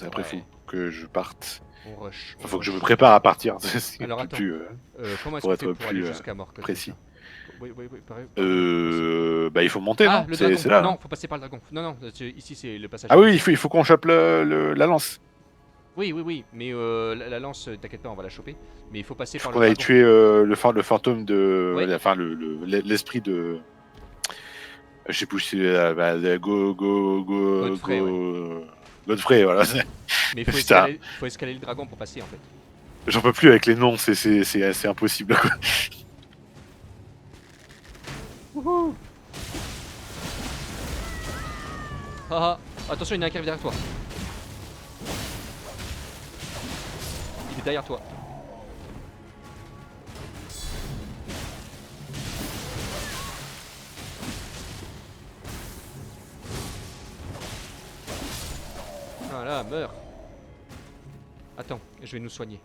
Après, faut Ouais, que je parte. on rush. Enfin, faut que je me prépare à partir. C'est Alors attends, plus, comment est-ce pour qu'on fait être pour aller plus jusqu'à Morcott précis. déjà? Oui, oui, oui, par où on peut passer? Bah, il faut monter, Ah, non? le C'est dragon! là. Non, Hein. faut passer par le dragon. Non, non, ici c'est le passage Ah oui, habituel. il faut qu'on chope la lance. Oui, oui, oui, mais la lance, t'inquiète pas, on va la choper. Mais il faut passer Il faut par le qu'on aille dragon. tuer le fantôme de. Ouais, Enfin, l'esprit de. Je sais plus si c'est Godfrey, ouais. Godfrey, voilà. Mais Putain, faut escaler le dragon pour passer en fait. j'en peux plus avec les noms, c'est impossible. Quoi. Wouhou! Ah ah, attention, il y en a un qui arrive derrière toi. Il est derrière toi. Voilà, meurs. Attends, je vais nous soigner.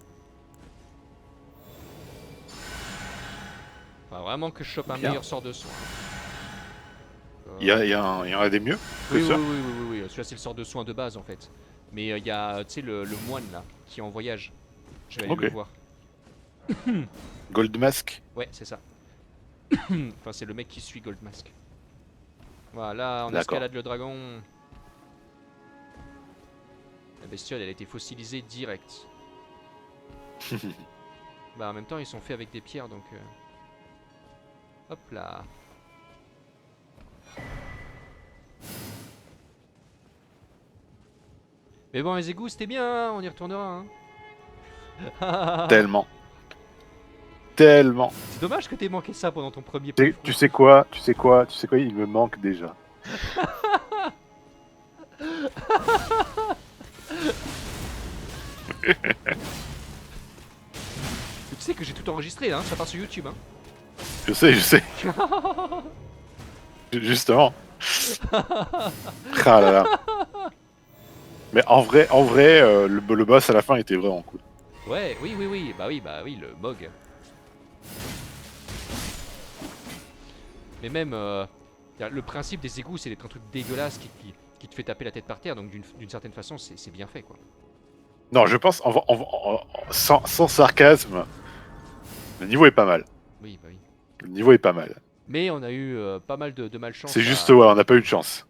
Enfin, vraiment que je chope un Bien. meilleur sort de soin. Il y en a des mieux que Oui, oui, ça. oui, oui, oui, oui. Celui-là, c'est le sort de soin de base en fait. Mais il y a, tu sais, le moine là, qui est en voyage. Je vais aller le Ok. voir. Gold Mask. Ouais, c'est ça. Enfin, c'est le mec qui suit Goldmask. Voilà, on D'accord. escalade le dragon. La bestiole, elle a été fossilisée direct. Bah, en même temps, ils sont faits avec des pierres donc. Hop là. Mais bon, les égouts, c'était bien, hein, on y retournera. Hein. Tellement. Tellement. C'est dommage que t'aies manqué ça pendant ton premier Tu playthrough. tu sais quoi? Tu sais quoi? Tu sais quoi? Il me manque déjà. Tu sais que j'ai tout enregistré, hein, ça part sur YouTube. Hein. Je sais, je sais. Justement. Ah là là. Mais en vrai, le boss à la fin était vraiment cool. Ouais, oui, oui, oui, bah oui, le Mog. Mais même, le principe des égouts, c'est d'être un truc dégueulasse qui te fait taper la tête par terre, donc d'une certaine façon, c'est bien fait, quoi. Non, je pense, sans sarcasme, le niveau est pas mal. Oui, bah oui. Le niveau est pas mal. Mais on a eu pas mal de C'est malchance juste, à... ouais, on n'a pas eu de chance.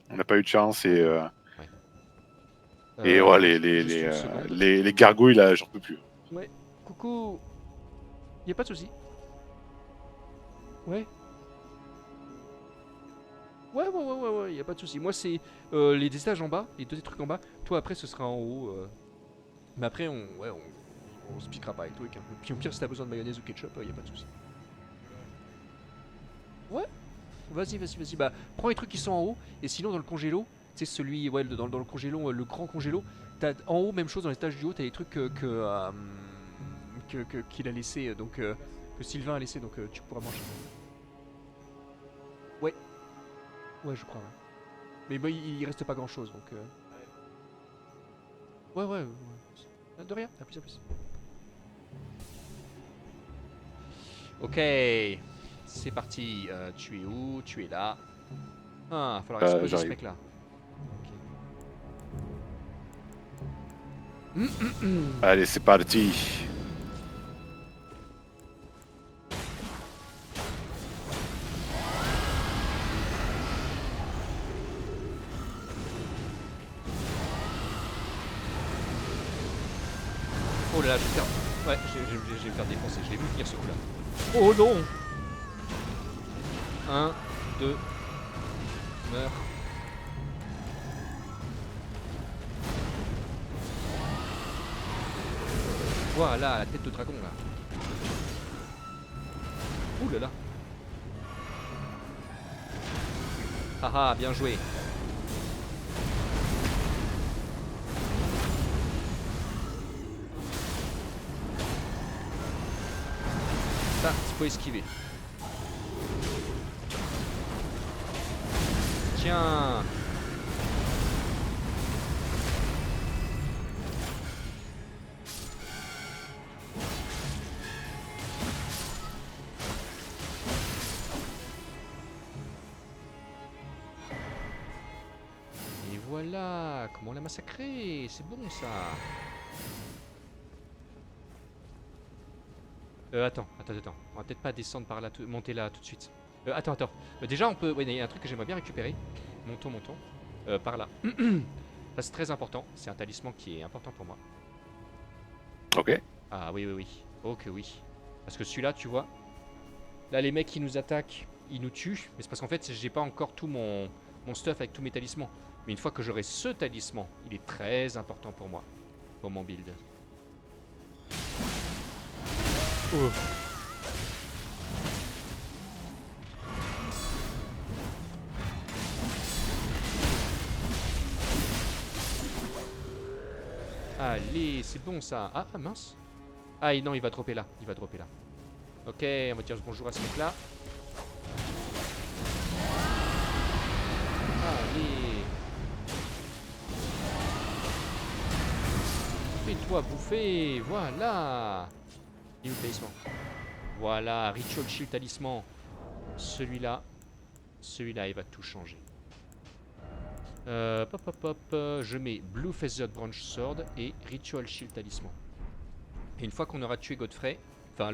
On n'a pas eu de chance Ouais. et ouais, Juste une seconde. les gargouilles là, j'en peux plus. Ouais. Coucou. Y a pas de souci. Ouais. Ouais, y a pas de souci. Moi, c'est les étages en bas, les deux trucs en bas. Toi, après, ce sera en haut. Mais après, on se piquera pas avec toi. Puis au pire, si t'as besoin de mayonnaise ou ketchup, y a pas de souci. Ouais. Vas-y. Bah, prends les trucs qui sont en haut. Et sinon, dans le congélo, tu sais, celui, ouais, dans le congélo, le grand congélo, t'as en haut, même chose dans les étages du haut, t'as les trucs qu'il a laissé, donc que Sylvain a laissé, donc tu pourras manger. Ouais, ouais, je crois. Ouais. Mais bah, il reste pas grand chose, donc. Ouais. De rien, à plus, à plus. Ok, c'est parti. Tu es où? Tu es là. Ah, va falloir exploser ce J'arrive. mec là. Allez, c'est parti. Oh là là, je vais faire. Ouais, je vais me faire défoncer. Je l'ai vu venir ce coup là. Oh non! 1, 2, meurs. Voilà, la tête de dragon là. Ouh là là. Haha, bien joué. Ça, il faut esquiver. Tiens. Et voilà, comment on l'a massacré? C'est bon ça. Attends. On va peut-être pas descendre par là, monter là tout de suite. Attends. Déjà, on peut. Ouais, il y a un truc que j'aimerais bien récupérer. Montons. Par là. Ça, c'est très important. C'est un talisman qui est important pour moi. Ok. Ah oui. Oh que oui. Parce que celui-là, tu vois. Là, les mecs qui nous attaquent, ils nous tuent. Mais c'est parce qu'en fait, j'ai pas encore tout mon stuff avec tous mes talismans. Mais une fois que j'aurai ce talisman, il est très important pour moi. Pour mon build. Oh. Allez, c'est bon ça. Ah mince. Ah non, il va dropper là. Ok, on va dire bonjour à ce mec là. Allez. Fais-toi bouffer. Voilà. Et où le talisman? Voilà, Ritual Shield Talisman. Celui-là, il va tout changer. Je mets Blue Feathered Branch Sword et Ritual Shield Talisman. Et une fois qu'on aura tué Godfrey, enfin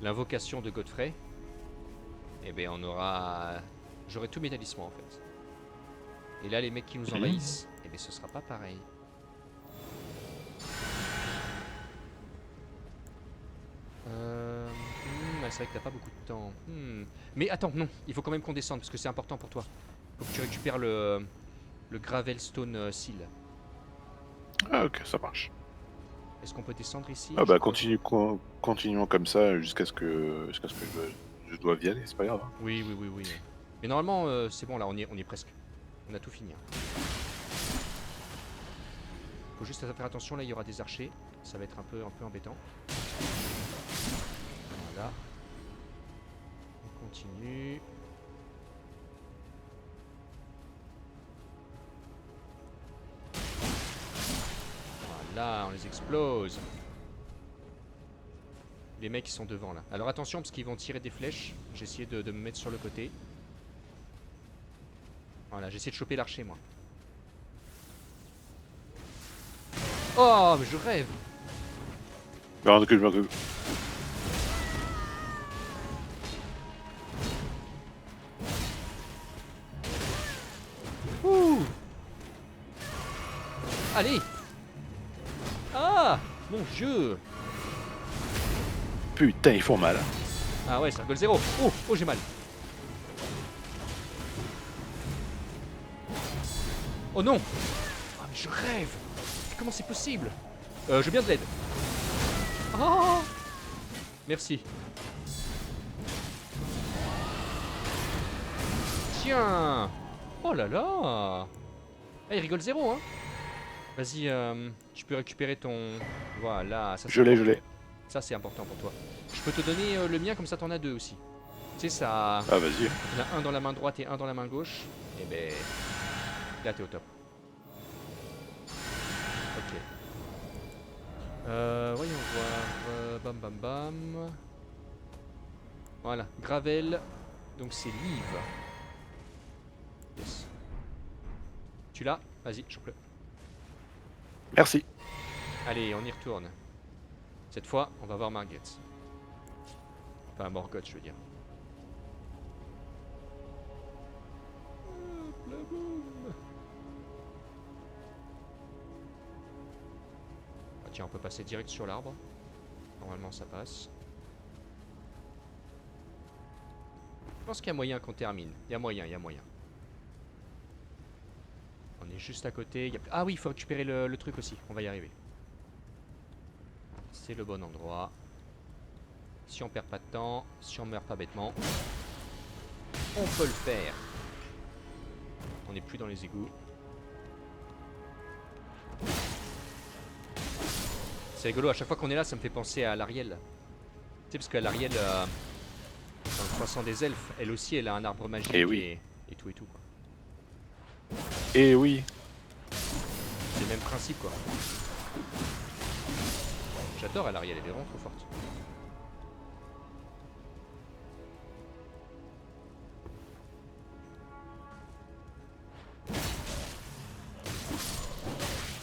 l'invocation de Godfrey, eh ben j'aurai tous mes talismans en fait. Et là les mecs qui nous envahissent, eh ben ce sera pas pareil. C'est vrai que t'as pas beaucoup de temps. Mais attends, non, il faut quand même qu'on descende parce que c'est important pour toi. Faut que tu récupères le Gravelstone Seal. Ah, ok, ça marche. Est-ce qu'on peut descendre ici? Ah bah continuons comme ça jusqu'à ce que je doive y aller, c'est pas grave. Hein. Oui. Mais normalement, c'est bon là, on y est presque. On a tout fini. Faut juste faire attention, là il y aura des archers. Ça va être un peu embêtant. Voilà. On continue. Voilà, on les explose. Les mecs ils sont devant là. Alors attention parce qu'ils vont tirer des flèches. J'ai essayé de me mettre sur le côté. Voilà, j'ai essayé de choper l'archer moi. Oh mais je rêve. Je me recule. Ouh. Allez. Ah mon dieu. Putain, ils font mal. Ah ouais, ça rigole zéro. Oh j'ai mal. Oh non. Ah mais je rêve. Comment c'est possible? Je veux bien de l'aide. Oh. Merci. Tiens. Oh là là. Ah, il rigole zéro, hein. Vas-y, tu peux récupérer ton... Voilà, ça Je l'ai. Ça, c'est important pour toi. Je peux te donner le mien, comme ça t'en as deux aussi. Tu sais, ça... Ah, vas-y. Il y en a un dans la main droite et un dans la main gauche. Et ben... Là, t'es au top. Ok. Voyons voir... Bam. Voilà, Gravel. Donc c'est Live. Yes. Tu l'as? Vas-y, chope-le. Merci. Allez, on y retourne. Cette fois, on va voir Margit. Enfin, Morgoth, je veux dire. Hop là, boum. Ah, tiens, on peut passer direct sur l'arbre. Normalement, ça passe. Je pense qu'il y a moyen qu'on termine. Il y a moyen. On est juste à côté. Ah oui, il faut récupérer le truc aussi. On va y arriver. C'est le bon endroit. Si on perd pas de temps, si on meurt pas bêtement, on peut le faire. On n'est plus dans les égouts. C'est rigolo, à chaque fois qu'on est là, ça me fait penser à l'Ariel. Tu sais, parce que l'Ariel, dans le croissant des elfes, elle aussi, elle a un arbre magique et oui. et tout quoi. Et oui. C'est le même principe quoi. J'adore l'Ariel, elle est vraiment trop forte.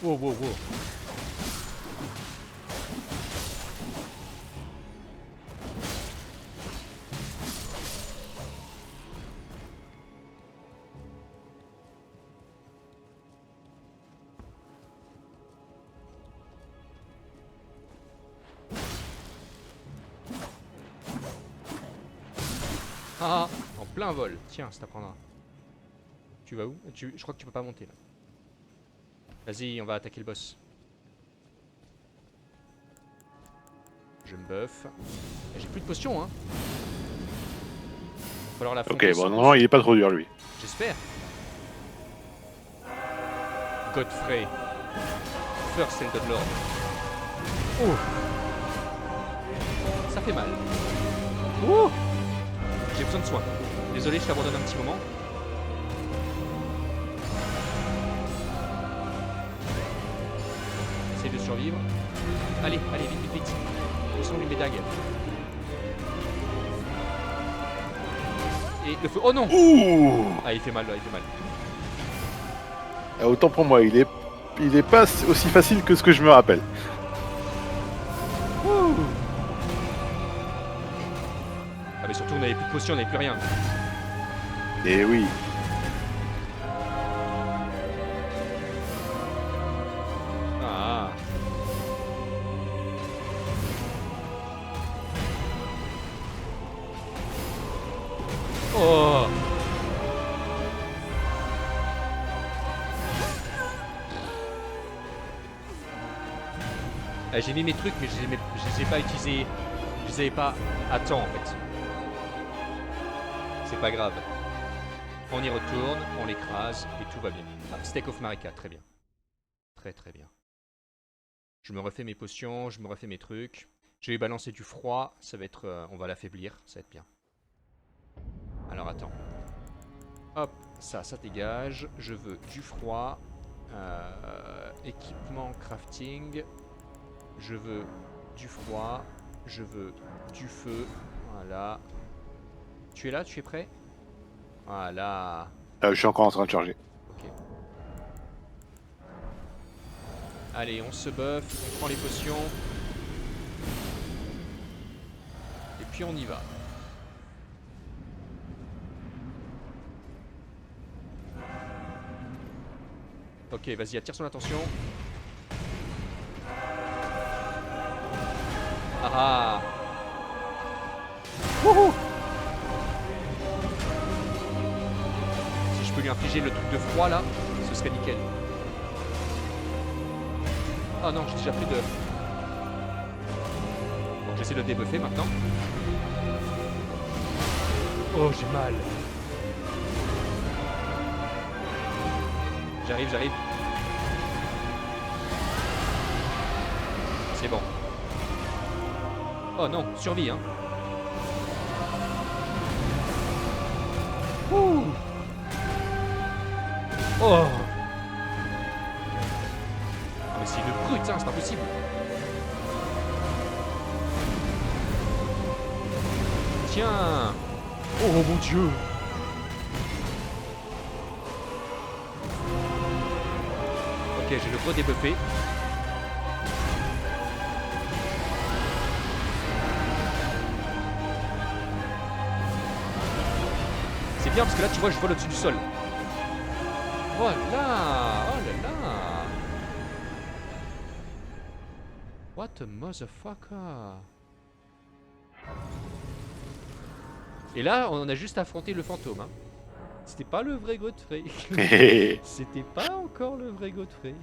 Wow, wow, wow. Ah, en plein vol. Tiens, ça t'apprendra. Tu vas où? Je crois que tu peux pas monter là. Vas-y, on va attaquer le boss. Je me buff. Et j'ai plus de potions, hein. Va falloir la Ok, fonder bon, sans non, il est pas trop dur lui. J'espère. Godfrey. First Elden Lord. Oh. Ça fait mal. Oh. J'ai besoin de soins. Désolé, je t'abandonne un petit moment. Essaye de survivre. Allez, allez, vite, vite, vite. Où sont mes dagues? Et le feu. Oh non! Ouh. Ah, il fait mal, là, il fait mal. Ah, autant pour moi, il est pas aussi facile que ce que je me rappelle. Ah, mais surtout, on n'avait plus de potions, on n'avait plus rien. Et oui. Ah. Oh. J'ai mis mes trucs, mais je les ai pas utilisés. Je les avais pas à temps en fait. C'est pas grave. On y retourne, on l'écrase et tout va bien. Ah, Steak of Marika, très bien. Très très bien. Je me refais mes potions, je me refais mes trucs. Je vais balancer du froid, ça va être... on va l'affaiblir, ça va être bien. Alors attends. Hop, ça dégage. Je veux du froid. Équipement crafting. Je veux du froid. Je veux du feu. Voilà. Tu es là? Tu es prêt? Voilà. Je suis encore en train de charger. Ok. Allez, on se buff, on prend les potions. Et puis on y va. Ok, vas-y, attire son attention. Ah ah. Wouhou. Si je peux lui infliger le truc de froid là, ce serait nickel. Oh non, j'ai déjà plus de... Bon, j'essaie de le débuffer maintenant. Oh, j'ai mal. J'arrive, j'arrive. C'est bon. Oh non, survie, hein. Ouh. Oh. Ah mais c'est une brute, hein, c'est pas possible. Tiens. Oh mon dieu. Ok, j'ai le redébuffé. C'est bien parce que là tu vois je vole au-dessus du sol. Oh là. Oh là là. What a motherfucker. Et là on a juste affronté le fantôme, hein. C'était pas le vrai Godfrey. C'était pas encore le vrai Godfrey.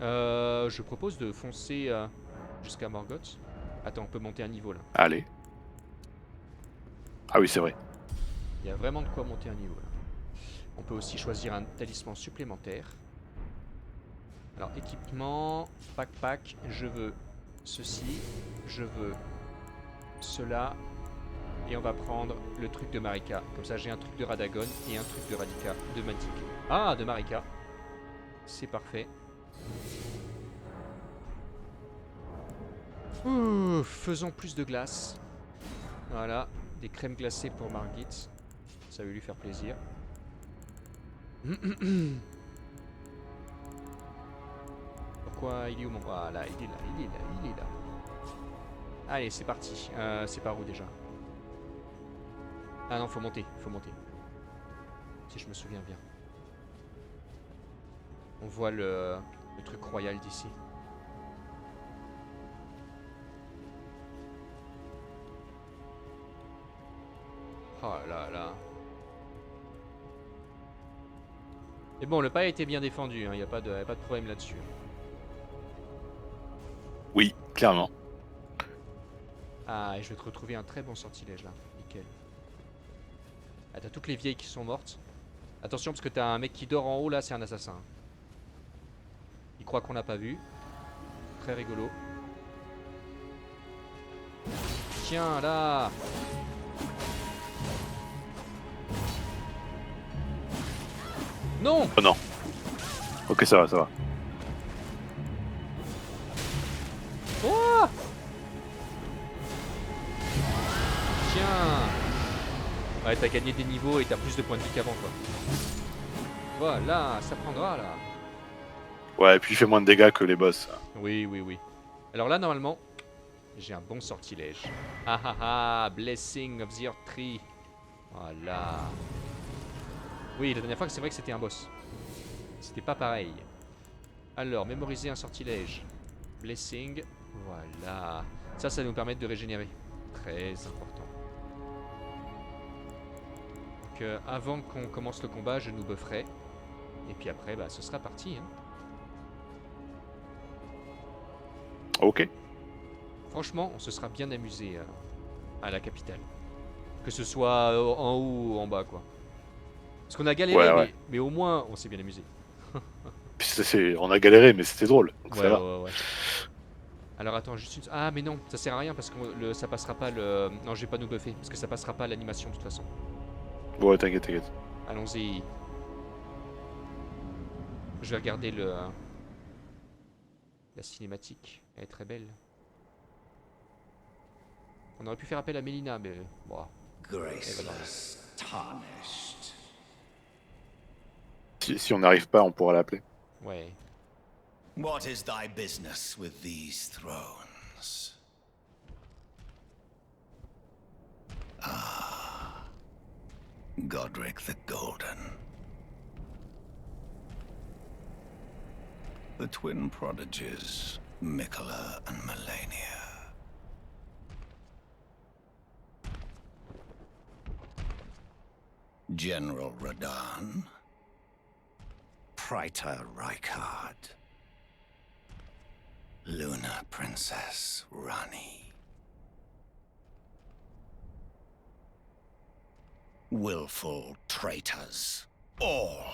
Je propose de foncer jusqu'à Morgoth. Attends, on peut monter un niveau là. Allez. Ah oui, c'est vrai. Il y a vraiment de quoi monter un niveau là. On peut aussi choisir un talisman supplémentaire. Alors, équipement, backpack, je veux ceci, je veux cela. Et on va prendre le truc de Marika. Comme ça, j'ai un truc de Radagon et un truc de Radika, de Mantic. Ah, de Marika. C'est parfait. Ouh, faisons plus de glace. Voilà, des crèmes glacées pour Margit. Ça va lui faire plaisir. quoi? Il est où mon... Voilà, il est là, il est là, il est là. Allez, c'est parti. C'est par où déjà? Ah non, faut monter, faut monter. Si je me souviens bien. On voit le truc royal d'ici. Oh là là. Et bon, le pas a été bien défendu, il n'y a pas de problème là-dessus. Oui, clairement. Ah, et je vais te retrouver un très bon sortilège là. Nickel. Ah, t'as toutes les vieilles qui sont mortes. Attention, parce que t'as un mec qui dort en haut là, c'est un assassin. Il croit qu'on l'a pas vu. Très rigolo. Tiens, là. Non. Oh non. Ok, ça va, ça va. Oh. Tiens. Ouais, t'as gagné des niveaux et t'as plus de points de vie qu'avant, quoi. Voilà, ça prendra, là. Ouais, et puis il fait moins de dégâts que les boss. Oui, oui, oui. Alors là, normalement, j'ai un bon sortilège. Ah ah ah, Blessing of the Earth Tree. Voilà. Oui, la dernière fois, c'est vrai que c'était un boss. C'était pas pareil. Alors, mémoriser un sortilège. Blessing. Voilà. Ça va nous permettre de régénérer. Très important. Donc, avant qu'on commence le combat, je nous bufferai. Et puis après, bah, ce sera parti. Hein. Ok. Franchement, on se sera bien amusé à la capitale. Que ce soit en haut ou en bas, quoi. Parce qu'on a galéré, Ouais. mais au moins, on s'est bien amusé. Puis on a galéré, mais c'était drôle. Donc Ouais, ça va. ouais, ouais. Alors attends, juste une... Ah, mais non, ça sert à rien parce que ça passera pas le... Non, je vais pas nous buffer, parce que ça passera pas l'animation de toute façon. Ouais, t'inquiète, t'inquiète. Allons-y. Je vais regarder la cinématique. Elle est très belle. On aurait pu faire appel à Mélina, mais... Bon. Graceless, tarnished. Si on n'arrive pas, on pourra l'appeler. Ouais. What is thy business with these thrones? Ah, Godric the Golden. The twin prodigies, Miquella and Melania. General Radahn. Praetor Rykard. Luna Princess Rani. Willful traitors, all.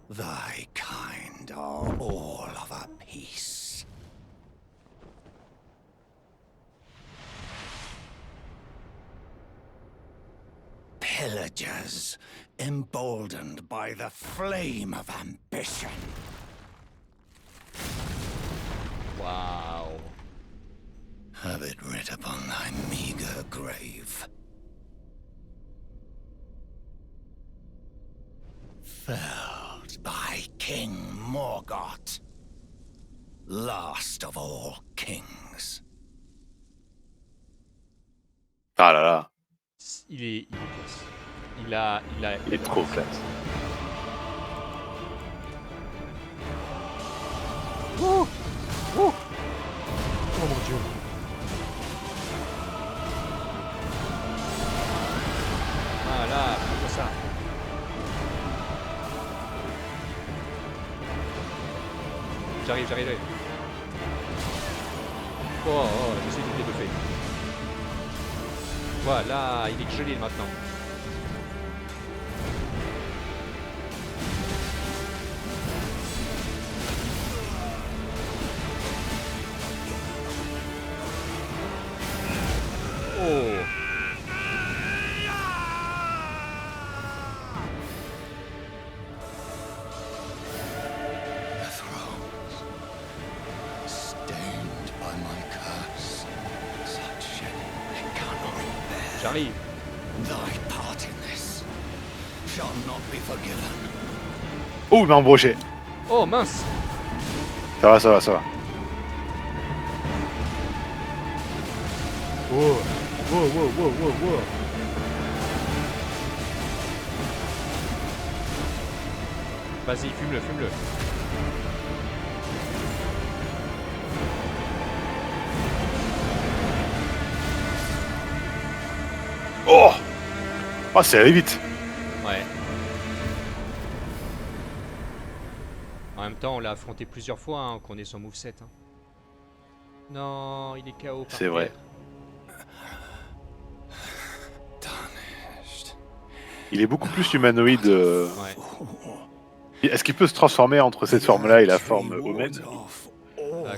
Thy kind are all of a piece. Pillagers, emboldened by the flame of ambition. Wow. Have it writ upon thy meager grave. Felled by King Morgoth, last of all kings. Ah là là, Il est classe. il est trop classe. Oh, oh, oh mon dieu. Voilà, comme ça. J'arrive. Oh, j'essaie de le débuffer. Voilà, il est gelé maintenant. Oh. The thrones, stained by my curse, such shedding I cannot bear. J'arrive. Thy part in this shall not be forgiven. Oh, il m'a embroché. Oh mince. Ça va, ça va, ça va. Wow. Wow, wow, wow, wow, wow. Vas-y, fume-le, fume-le. Oh, oh, c'est allé vite. Ouais. En même temps, on l'a affronté plusieurs fois, hein, qu'on est son moveset. Hein. Non, il est KO par C'est vrai. terre. Tarnished. Il est beaucoup plus humanoïde. Ouais. Est-ce qu'il peut se transformer entre cette forme-là et la forme humaine? Ah,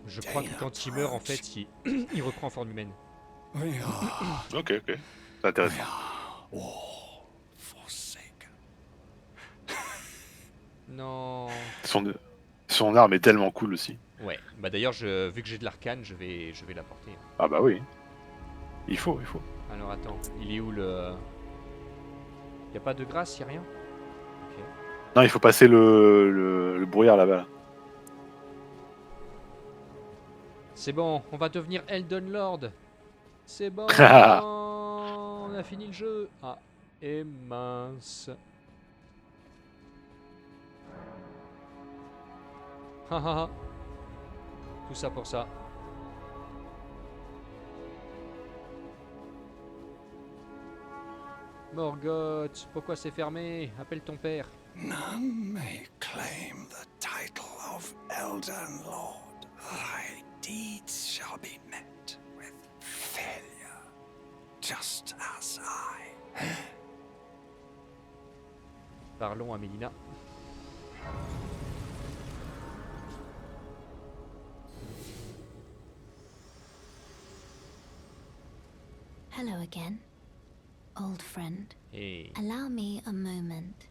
je crois que quand il meurt, en fait, il, il reprend forme humaine. We are, Ok, ok. C'est intéressant. all forsaken. Non. Son arme est tellement cool aussi. Ouais. Bah d'ailleurs, vu que j'ai de l'arcane, je vais l'apporter. Ah bah oui. Il faut, il faut. Alors attends, il est où le... Y a pas de grâce, y a rien? Ok. Non, il faut passer le brouillard là-bas. C'est bon, on va devenir Elden Lord. C'est bon, on a fini le jeu. Ah, et mince. Haha. Tout ça pour ça. Morgoth, pourquoi c'est fermé? Appelle ton père. None may claim the title of Elden Lord. Thy deeds shall be met with failure, just as I. Parlons à Mélina. Hello again, old friend. Hey. Allow me a moment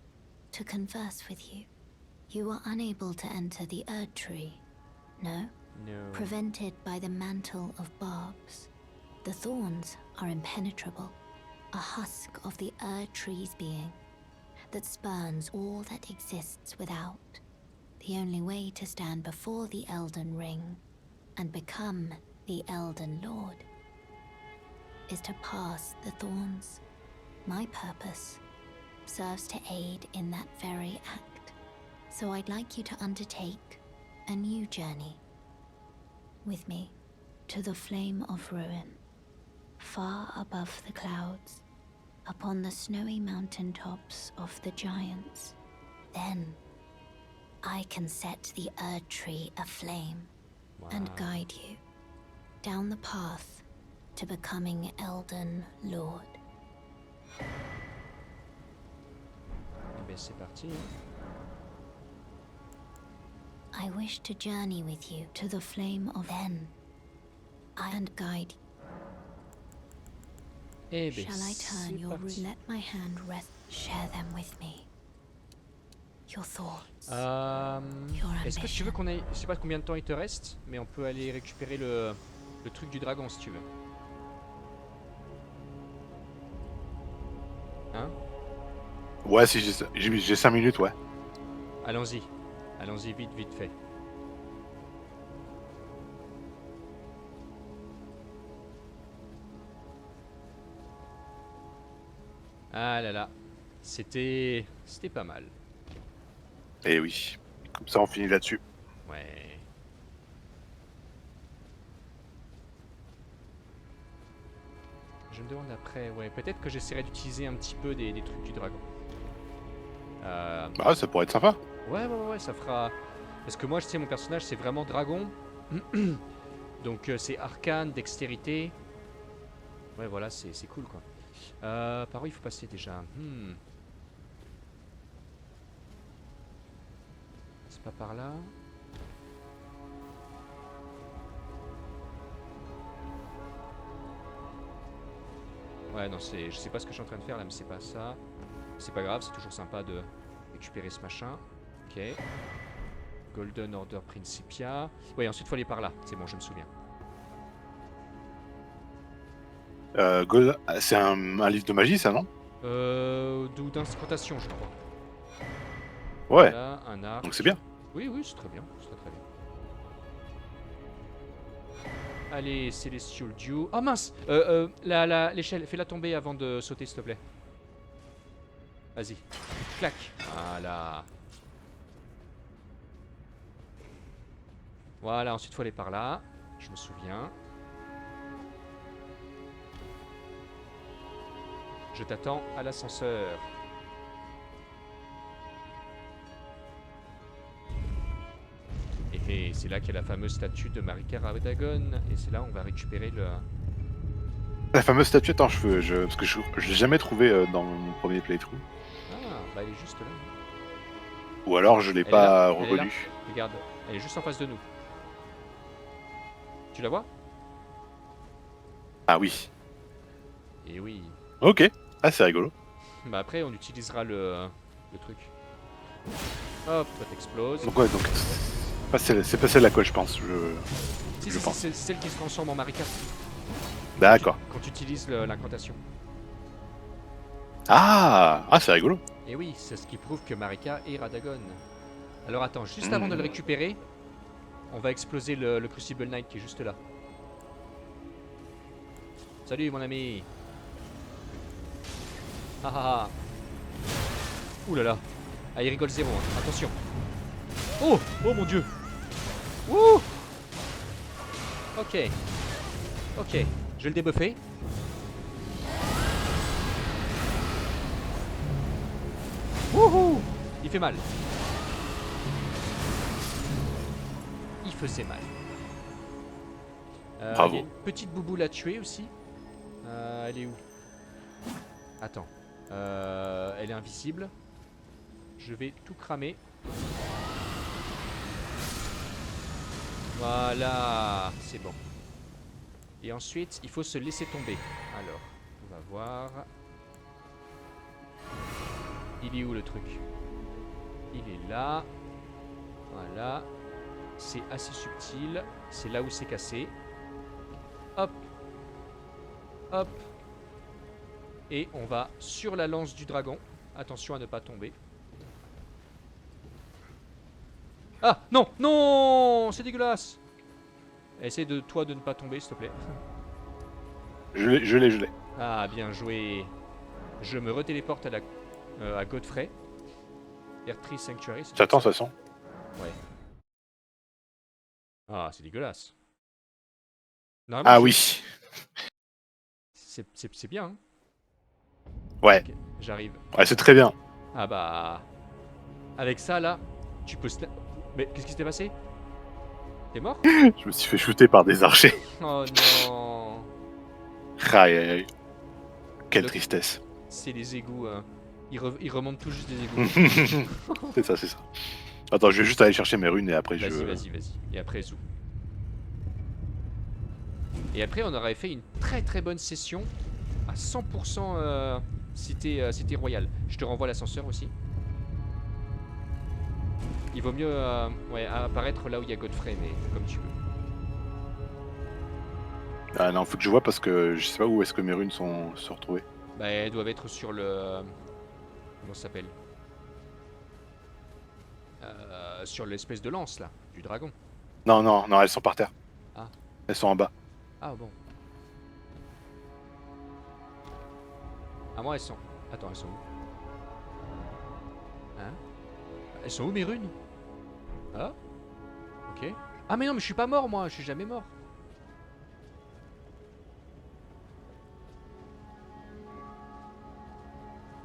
to converse with you. You are unable to enter the Erd Tree, no? No. Prevented by the mantle of barbs. The thorns are impenetrable, a husk of the Erd Tree's being that spurns all that exists without. The only way to stand before the Elden Ring and become the Elden Lord is to pass the thorns. My purpose serves to aid in that very act. So I'd like you to undertake a new journey with me to the Flame of Ruin, far above the clouds, upon the snowy mountaintops of the giants. Then I can set the Erd Tree aflame and Wow. guide you down the path to becoming Elden Lord. Eh ben c'est parti. I wish to journey with you to the flame of then. And guide. Eh ben Shall I turn c'est your root? parti. Let my hand rest. Share them with me. Your thoughts. Est-ce que tu veux qu'on aille... Je sais pas combien de temps il te reste, mais on peut aller récupérer le truc du dragon si tu veux. Hein? Ouais, si j'ai 5 minutes, ouais. Allons-y. Allons-y vite, vite fait. Ah là là. C'était pas mal. Eh oui. Comme ça, on finit là-dessus. Ouais. Je me demande après, ouais, peut-être que j'essaierai d'utiliser un petit peu des trucs du dragon. Ah, ça pourrait être sympa. Ouais, ça fera... Parce que moi, je sais, mon personnage, c'est vraiment dragon. Donc, c'est arcane, dextérité. Ouais, voilà, c'est cool, quoi. Par où il faut passer, déjà? C'est pas par là? Ouais, non, je sais pas ce que je suis en train de faire, là, mais c'est pas ça. C'est pas grave, c'est toujours sympa de récupérer ce machin. Ok. Golden Order Principia. Ouais, ensuite faut aller par là. C'est bon, je me souviens. C'est un livre de magie, ça, non? D'incantation, je crois. Ouais, Voilà, un arc. donc c'est bien. Oui, oui, c'est très bien. C'est très très bien. Allez, Celestial Dew. Oh mince l'échelle, fais-la tomber avant de sauter, s'il te plaît. Vas-y. Clac. Voilà. Voilà, ensuite faut aller par là. Je me souviens. Je t'attends à l'ascenseur. Et c'est là qu'il y a la fameuse statue de Marika Radagon. Et c'est là où on va récupérer le... La fameuse statue, attends, parce que je l'ai jamais trouvée dans mon premier playthrough. Ah, bah elle est juste là. Ou alors je l'ai Elle est pas là, elle est là. reconnue. Regarde, elle est juste en face de nous. Tu la vois? Ah oui. Et oui. Ok. Ah, c'est rigolo. Bah après on utilisera le truc. Hop, ça t'explose. Donc ouais, donc c'est pas celle à quoi je pense. Si, je pense. c'est celle qui se transforme en Marika. D'accord. Quand tu utilises l'incantation. Ah, c'est rigolo. Et oui, c'est ce qui prouve que Marika est Radagon. Alors attends, juste avant de le récupérer, on va exploser le Crucible Knight qui est juste là. Salut mon ami. Ah ah ah. Ouh là là. Ah, il rigole zéro, hein. Attention. Oh, oh mon dieu. Ouh. Ok. Ok, je vais le débuffer. Wouhou. Il fait mal. Il faisait mal. Bravo. Il y a une petite bouboule à tuer aussi. Elle est où? Attends. Elle est invisible. Je vais tout cramer. Voilà, c'est bon. Et ensuite, il faut se laisser tomber. Alors, on va voir. Il est où le truc? Il est là. Voilà. C'est assez subtil. C'est là où c'est cassé. Hop. Hop. Et on va sur la lance du dragon. Attention à ne pas tomber. Ah non, non, c'est dégueulasse. Essaye de toi de ne pas tomber, s'il te plaît. Je l'ai. Ah, bien joué. Je me retéléporte à Godfrey. R3 Sanctuary. J'attends, de toute façon. Ouais. Ah, c'est dégueulasse. Normalement, Ah oui. C'est bien. Hein. Ouais. Ok, j'arrive. Ouais, c'est très bien. Ah bah... Avec ça, là, tu peux... Mais qu'est-ce qui s'est passé? T'es mort? Je me suis fait shooter par des archers. Oh non. Aïe, aïe, aïe. Quelle Le- tristesse. C'est les égouts. Hein. Ils remontent tout juste des égouts. C'est ça, c'est ça. Attends, je vais juste aller chercher mes runes et après je... Vas-y. Et après, zou. Et après, on aurait fait une très très bonne session à 100% cité royale. Je te renvoie l'ascenseur aussi. Il vaut mieux ouais, apparaître là où il y a Godfrey, mais comme tu veux. Ah non, faut que je vois parce que je sais pas où est-ce que mes runes sont retrouvées. Bah, elles doivent être sur le... Comment ça s'appelle? Sur l'espèce de lance, là, du dragon. Non, elles sont par terre. Ah. Elles sont en bas. Ah bon. Ah, moi, elles sont... Attends, elles sont où? Hein? Elles sont où, mes runes? Ah? Ok. Ah, mais non, mais je suis pas mort, moi. Je suis jamais mort.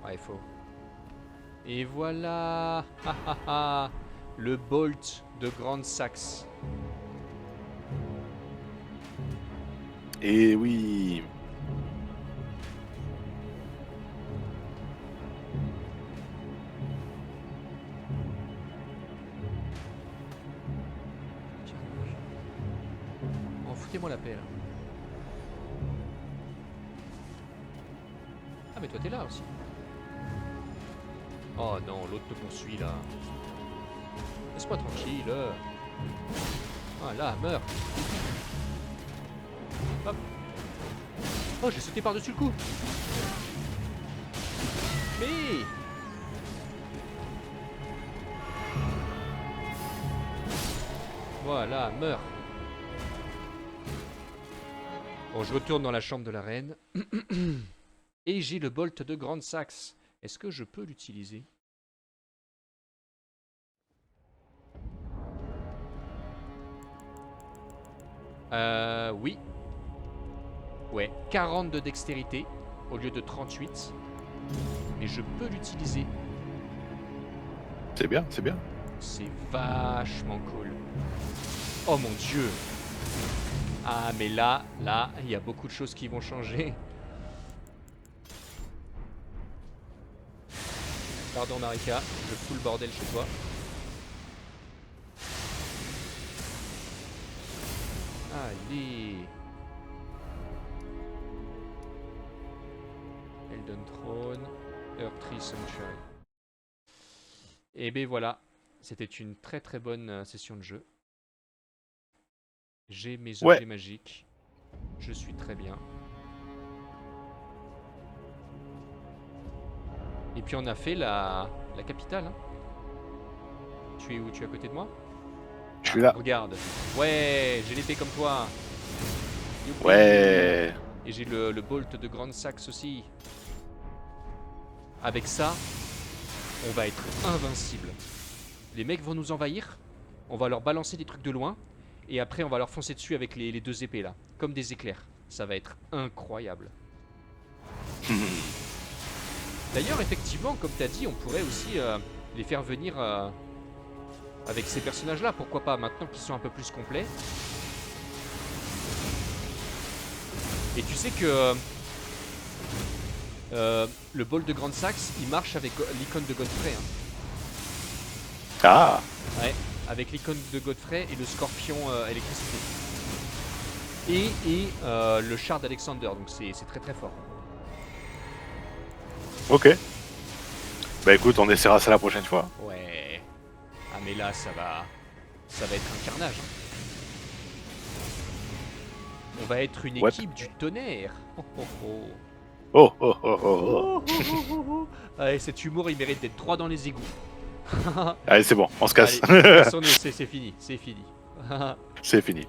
Ouais, il faut. Et voilà. Le Bolt de Grande Saxe. Et oui. Tiens donc. Oh, foutez-moi la paix là. Ah, mais toi t'es là aussi. Oh non, l'autre te poursuit là. Laisse-moi tranquille. Ah là, meurs. Hop. Oh, j'ai sauté par-dessus le coup. Voilà, meurs. Bon, je retourne dans la chambre de la reine. Et j'ai le bolt de Grande Saxe. Est-ce que je peux l'utiliser? Oui. Ouais, 40 de dextérité au lieu de 38. Mais je peux l'utiliser. C'est bien, c'est bien. C'est vachement cool. Oh mon dieu. Ah mais là, il y a beaucoup de choses qui vont changer. Pardon Marika, je fous le bordel chez toi. Allez. Elden Throne, Earthtree Sanctuary. Et ben voilà, c'était une très très bonne session de jeu. J'ai mes objets magiques. Je suis très bien. Et puis on a fait la capitale. Hein. Tu es où? Tu es à côté de moi? Je suis là. Regarde. Ouais, j'ai l'épée comme toi. Youpi. Ouais. Et j'ai le bolt de Grande Saxe aussi. Avec ça, on va être invincible. Les mecs vont nous envahir. On va leur balancer des trucs de loin. Et après, on va leur foncer dessus avec les deux épées là. Comme des éclairs. Ça va être incroyable. D'ailleurs, effectivement, comme tu as dit, on pourrait aussi les faire venir avec ces personnages-là. Pourquoi pas, maintenant qu'ils sont un peu plus complets. Et tu sais que le bol de Grande Saxe, il marche avec l'icône de Godfrey. Hein. Ah. Ouais, avec l'icône de Godfrey et le scorpion électricité. Et le char d'Alexander, donc c'est très très fort. Ok. Bah écoute, on essaiera ça la prochaine fois. Ouais. Ah mais là, ça va être un carnage. Hein. On va être une équipe du tonnerre. Oh oh oh. Oh oh oh oh. Oh, oh, oh, oh. Allez, cet humour, il mérite d'être 3 dans les égouts. Allez, c'est bon, on se casse. Allez, de toute façon, c'est fini, c'est fini. C'est fini.